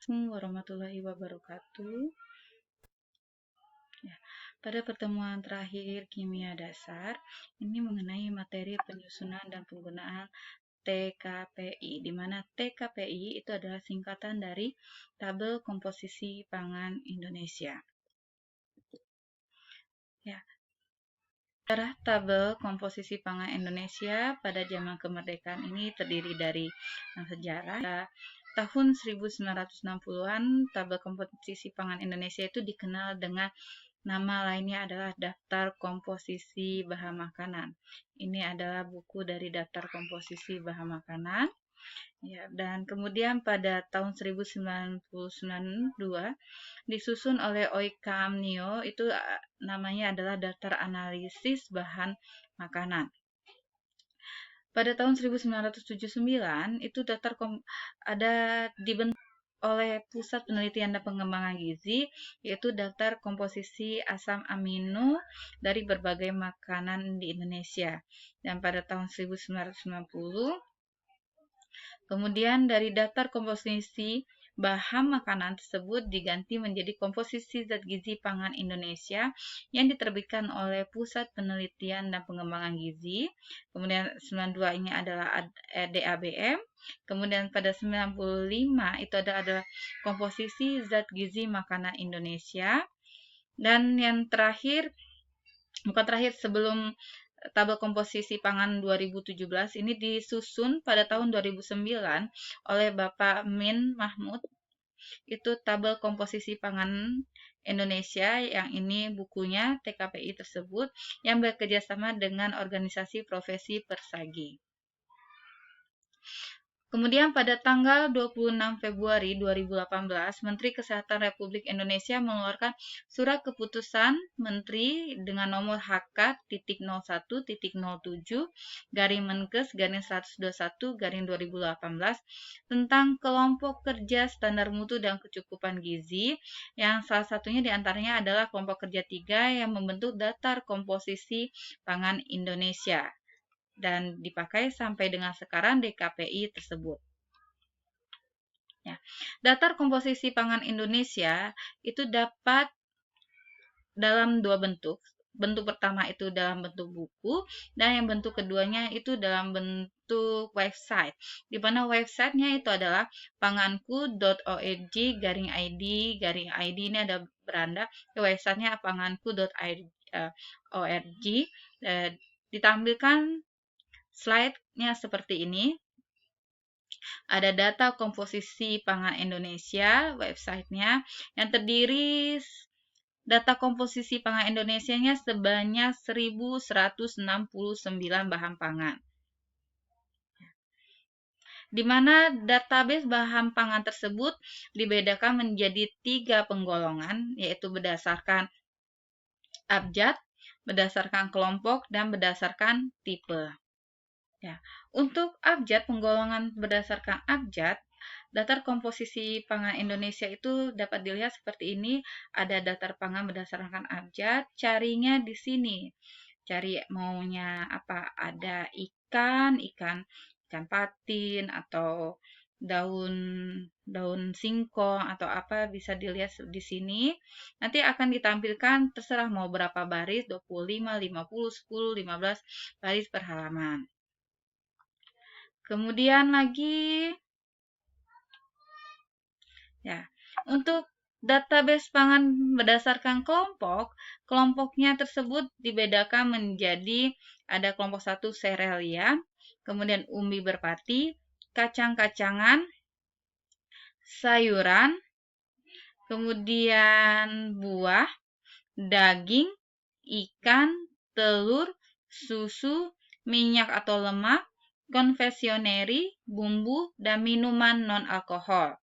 Assalamualaikum warahmatullahi wabarakatuh. Ya, pada pertemuan terakhir kimia dasar, ini mengenai materi penyusunan dan penggunaan TKPI, di mana TKPI itu adalah singkatan dari Tabel Komposisi Pangan Indonesia. Ya, sejarah Tabel Komposisi Pangan Indonesia pada zaman kemerdekaan ini terdiri dari sejarah. Tahun 1960-an, Tabel Komposisi Pangan Indonesia itu dikenal dengan nama lainnya adalah Daftar Komposisi Bahan Makanan. Ini adalah buku dari Daftar Komposisi Bahan Makanan. Ya, dan kemudian pada tahun 1992 disusun oleh Oikam Nio, itu namanya adalah Daftar Analisis Bahan Makanan. Pada tahun 1979 itu ada dibentuk oleh Pusat Penelitian dan Pengembangan Gizi, yaitu daftar komposisi asam amino dari berbagai makanan di Indonesia. Dan pada tahun 1990, kemudian dari daftar komposisi bahan makanan tersebut diganti menjadi komposisi zat gizi pangan Indonesia yang diterbitkan oleh Pusat Penelitian dan Pengembangan Gizi. Kemudian 92 ini adalah DABM. Kemudian pada 95 itu adalah komposisi zat gizi makanan Indonesia. Dan yang terakhir, bukan terakhir, sebelum Tabel Komposisi Pangan 2017 ini disusun pada tahun 2009 oleh Bapak Min Mahmud. Itu Tabel Komposisi Pangan Indonesia, yang ini bukunya TKPI tersebut, yang bekerjasama dengan organisasi profesi Persagi. Kemudian pada tanggal 26 Februari 2018, Menteri Kesehatan Republik Indonesia mengeluarkan Surat Keputusan Menteri dengan nomor HK.07-Menkes-121-2018 tentang kelompok kerja standar mutu dan kecukupan gizi, yang salah satunya diantaranya adalah kelompok kerja 3 yang membentuk Daftar Komposisi Pangan Indonesia, dan dipakai sampai dengan sekarang DKPI tersebut. Ya, Daftar Komposisi Pangan Indonesia itu dapat dalam dua bentuk. Bentuk pertama itu dalam bentuk buku, dan yang bentuk keduanya itu dalam bentuk website. Di mana websitenya itu adalah panganku.org/id/id ini ada beranda. Websitenya panganku.org. Ditampilkan slide-nya seperti ini. Ada data komposisi pangan Indonesia, websitenya, yang terdiri data komposisi pangan Indonesia-nya sebanyak 1.169 bahan pangan. Di mana database bahan pangan tersebut dibedakan menjadi 3 penggolongan, yaitu berdasarkan abjad, berdasarkan kelompok, dan berdasarkan tipe. Ya, untuk abjad, penggolongan berdasarkan abjad, daftar komposisi pangan Indonesia itu dapat dilihat seperti ini. Ada daftar pangan berdasarkan abjad, carinya di sini. Cari maunya apa? Ada ikan patin, atau daun singkong, atau apa, bisa dilihat di sini. Nanti akan ditampilkan terserah mau berapa baris, 25, 50, 10, 15 baris per halaman. Kemudian lagi, ya, untuk database pangan berdasarkan kelompoknya tersebut dibedakan menjadi ada kelompok 1 serealia, kemudian umbi berpati, kacang-kacangan, sayuran, kemudian buah, daging, ikan, telur, susu, minyak atau lemak, konvesioneri, bumbu, dan minuman non-alkohol.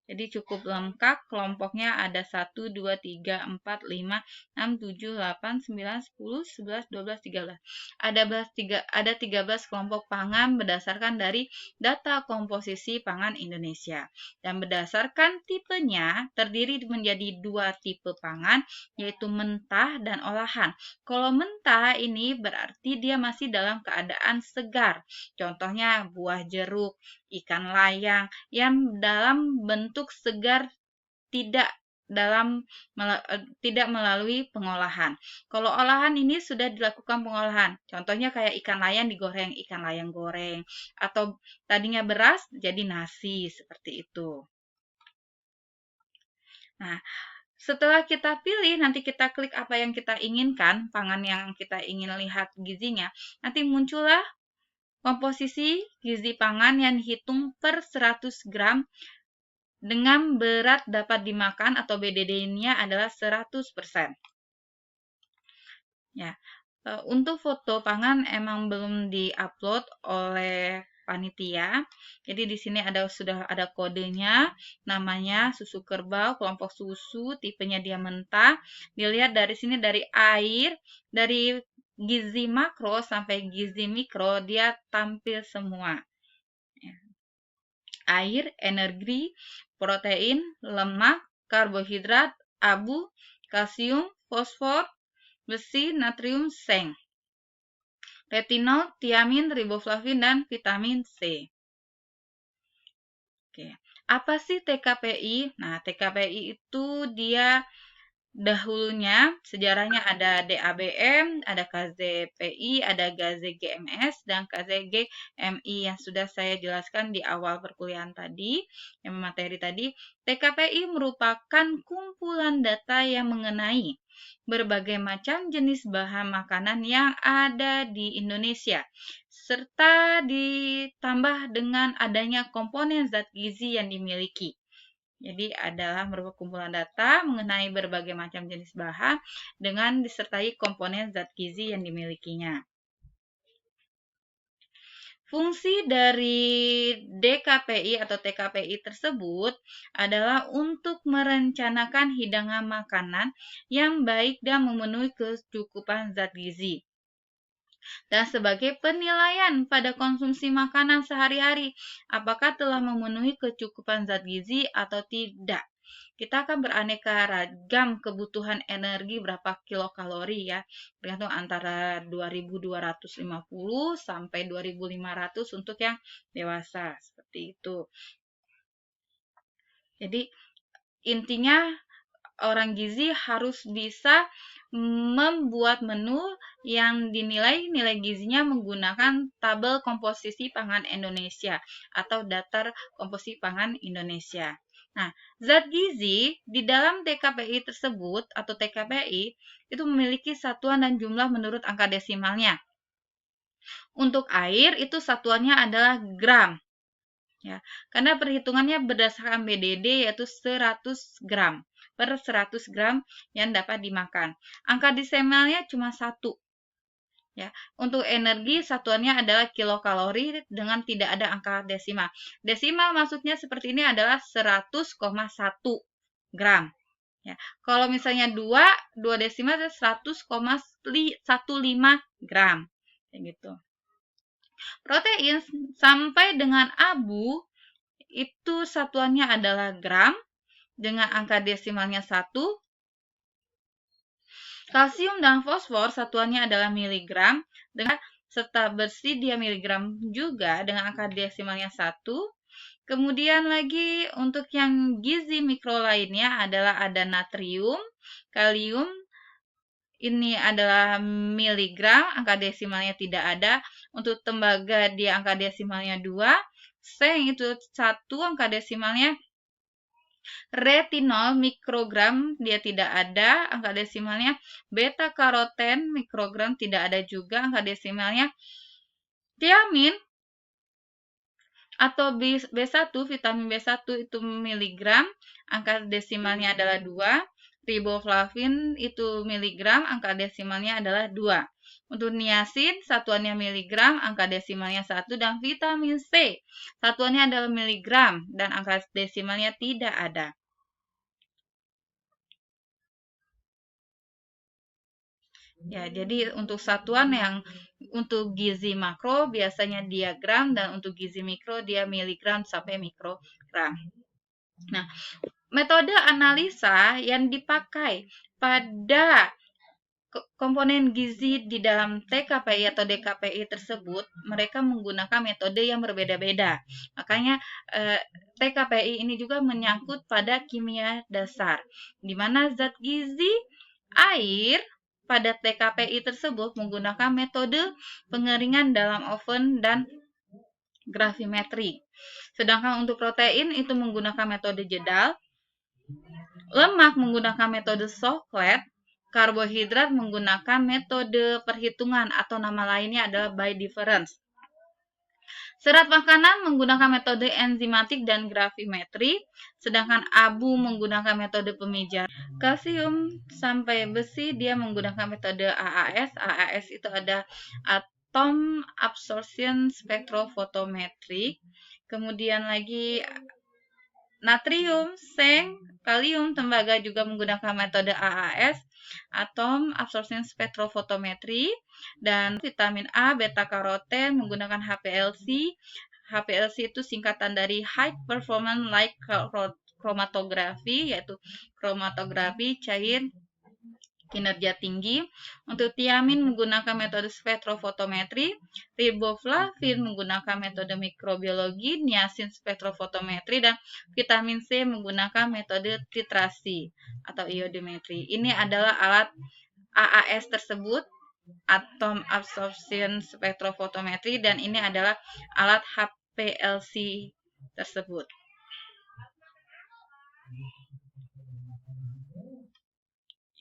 Jadi cukup lengkap, kelompoknya ada 1, 2, 3, 4, 5, 6, 7, 8, 9, 10, 11, 12, 13. Ada 13 kelompok pangan berdasarkan dari data komposisi pangan Indonesia. Dan berdasarkan tipenya terdiri menjadi 2 tipe pangan, yaitu mentah dan olahan. Kalau mentah ini berarti dia masih dalam keadaan segar. Contohnya buah jeruk, ikan layang yang dalam bentuk segar, tidak tidak melalui pengolahan. Kalau olahan ini sudah dilakukan pengolahan, contohnya kayak ikan layang digoreng, ikan layang goreng, atau tadinya beras jadi nasi, seperti itu. Nah, setelah kita pilih, nanti kita klik apa yang kita inginkan, pangan yang kita ingin lihat gizinya, nanti muncullah komposisi gizi pangan yang dihitung per 100 gram dengan berat dapat dimakan atau BDD-nya adalah 100%. Ya, untuk foto pangan emang belum diupload oleh panitia. Jadi di sini sudah ada kodenya, namanya susu kerbau, kelompok susu, tipenya dia mentah. Dilihat dari sini dari air, dari gizi makro sampai gizi mikro dia tampil semua. Air, energi, protein, lemak, karbohidrat, abu, kalsium, fosfor, besi, natrium, seng, retinol, tiamin, riboflavin, dan vitamin C. Oke. Apa sih TKPI? Nah, TKPI itu dia dahulunya sejarahnya ada DABM, ada KZPI, ada KZGMS, dan KZGMI yang sudah saya jelaskan di awal perkuliahan tadi, yang materi tadi. TKPI merupakan kumpulan data yang mengenai berbagai macam jenis bahan makanan yang ada di Indonesia, serta ditambah dengan adanya komponen zat gizi yang dimiliki. Jadi adalah merupakan kumpulan data mengenai berbagai macam jenis bahan dengan disertai komponen zat gizi yang dimilikinya. Fungsi dari DKPI atau TKPI tersebut adalah untuk merencanakan hidangan makanan yang baik dan memenuhi kecukupan zat gizi. Dan sebagai penilaian pada konsumsi makanan sehari-hari, apakah telah memenuhi kecukupan zat gizi atau tidak. Kita akan beraneka ragam kebutuhan energi berapa kilokalori ya, tergantung antara 2250 sampai 2500 untuk yang dewasa, seperti itu. Jadi intinya orang gizi harus bisa membuat menu yang dinilai nilai gizinya menggunakan tabel komposisi pangan Indonesia atau daftar komposisi pangan Indonesia. Nah, zat gizi di dalam TKPI tersebut atau TKPI itu memiliki satuan dan jumlah menurut angka desimalnya. Untuk air itu satuannya adalah gram. Ya, karena perhitungannya berdasarkan BDD yaitu 100 gram per 100 gram yang dapat dimakan. Angka desimalnya cuma 1. Ya, untuk energi satuannya adalah kilokalori dengan tidak ada angka desimal. Desimal maksudnya seperti ini adalah 100,1 gram. Ya, kalau misalnya 2 desimal 100,15 gram. Kayak gitu. Protein sampai dengan abu itu satuannya adalah gram dengan angka desimalnya 1. Kalsium dan fosfor satuannya adalah miligram dengan serta besi dia miligram juga dengan angka desimalnya 1. Kemudian lagi untuk yang gizi mikro lainnya adalah ada natrium, kalium, ini adalah miligram, angka desimalnya tidak ada. Untuk tembaga dia angka desimalnya 2. Seng itu 1, angka desimalnya. Retinol mikrogram dia tidak ada, angka desimalnya. Beta karoten mikrogram tidak ada juga, angka desimalnya. Tiamin atau B1, vitamin B1 itu miligram, angka desimalnya adalah 2. Riboflavin itu miligram, angka desimalnya adalah 2. Untuk niacin, satuannya miligram, angka desimalnya 1. Dan vitamin C, satuannya adalah miligram, dan angka desimalnya tidak ada. Ya, jadi untuk satuan yang untuk gizi makro biasanya dia gram, dan untuk gizi mikro dia miligram sampai mikrogram. Nah, metode analisa yang dipakai pada komponen gizi di dalam TKPI atau DKPI tersebut, mereka menggunakan metode yang berbeda-beda. Makanya TKPI ini juga menyangkut pada kimia dasar, di mana zat gizi air pada TKPI tersebut menggunakan metode pengeringan dalam oven dan gravimetri. Sedangkan untuk protein itu menggunakan metode jedal, lemak menggunakan metode Soclet, karbohidrat menggunakan metode perhitungan atau nama lainnya adalah by difference. Serat makanan menggunakan metode enzimatik dan gravimetri, sedangkan abu menggunakan metode pemijaran. Kalsium sampai besi dia menggunakan metode AAS. AAS itu ada atom absorption spectrophotometry. Kemudian lagi natrium, seng, kalium, tembaga juga menggunakan metode AAS, atom absorption spectrophotometry, dan vitamin A, beta karoten menggunakan HPLC. HPLC itu singkatan dari High Performance Light Chromatography, yaitu kromatografi cair kinerja tinggi. Untuk tiamin menggunakan metode spektrofotometri, riboflavin menggunakan metode mikrobiologi, niacin spektrofotometri, dan vitamin C menggunakan metode titrasi atau iodimetri. Ini adalah alat AAS tersebut, atom absorption spectrophotometry, dan ini adalah alat HPLC tersebut.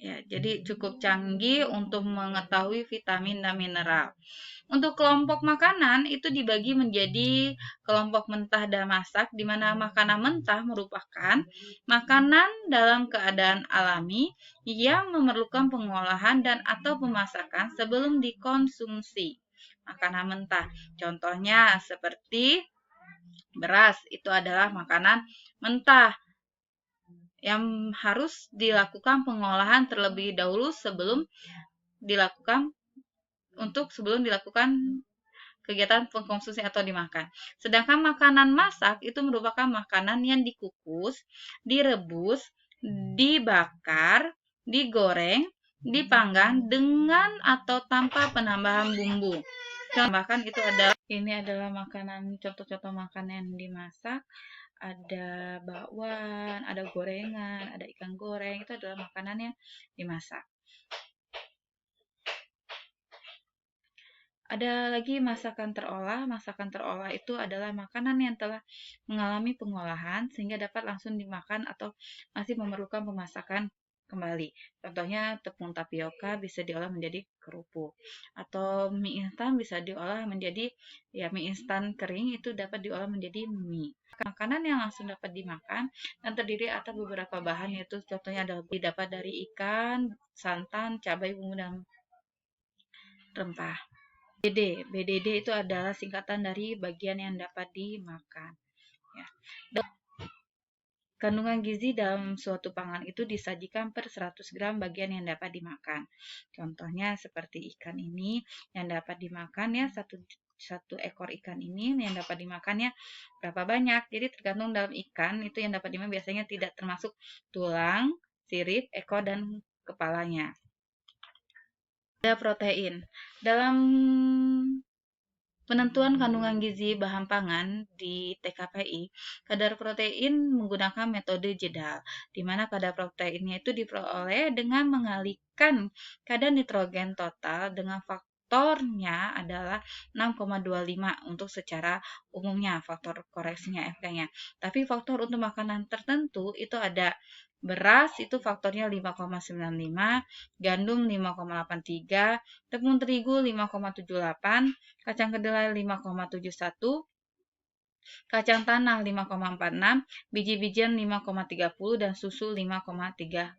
Ya, jadi cukup canggih untuk mengetahui vitamin dan mineral. Untuk kelompok makanan itu dibagi menjadi kelompok mentah dan masak, di mana makanan mentah merupakan makanan dalam keadaan alami yang memerlukan pengolahan dan atau pemasakan sebelum dikonsumsi. Makanan mentah, contohnya seperti beras, itu adalah makanan mentah yang harus dilakukan pengolahan terlebih dahulu sebelum dilakukan kegiatan pengkonsumsi atau dimakan. Sedangkan makanan masak itu merupakan makanan yang dikukus, direbus, dibakar, digoreng, dipanggang dengan atau tanpa penambahan bumbu. Bahkan itu adalah makanan, contoh-contoh makanan yang dimasak. Ada bakwan, ada gorengan, ada ikan goreng, itu adalah makanan yang dimasak. Ada lagi masakan terolah. Masakan terolah itu adalah makanan yang telah mengalami pengolahan sehingga dapat langsung dimakan atau masih memerlukan pemasakan kembali. Contohnya tepung tapioka bisa diolah menjadi kerupuk, atau mie instan bisa diolah menjadi mie instan kering, itu dapat diolah menjadi mie. Makanan yang langsung dapat dimakan dan terdiri atas beberapa bahan, yaitu contohnya adalah didapat dari ikan, santan, cabai, bumbu, dan rempah. BDD itu adalah singkatan dari bagian yang dapat dimakan. Ya. Kandungan gizi dalam suatu pangan itu disajikan per 100 gram bagian yang dapat dimakan. Contohnya seperti ikan ini yang dapat dimakan ya, satu ekor ikan ini yang dapat dimakannya berapa banyak. Jadi tergantung dalam ikan itu yang dapat dimakan biasanya tidak termasuk tulang, sirip, ekor, dan kepalanya. Ada protein. Dalam penentuan kandungan gizi bahan pangan di TKPI, kadar protein menggunakan metode jedal, di mana kadar proteinnya itu diperoleh dengan mengalihkan kadar nitrogen total dengan faktornya adalah 6,25 untuk secara umumnya, faktor koreksinya FK-nya. Tapi faktor untuk makanan tertentu itu ada beras itu faktornya 5,95, gandum 5,83, tepung terigu 5,78, kacang kedelai 5,71, kacang tanah 5,46, biji-bijian 5,30, dan susu 5,38.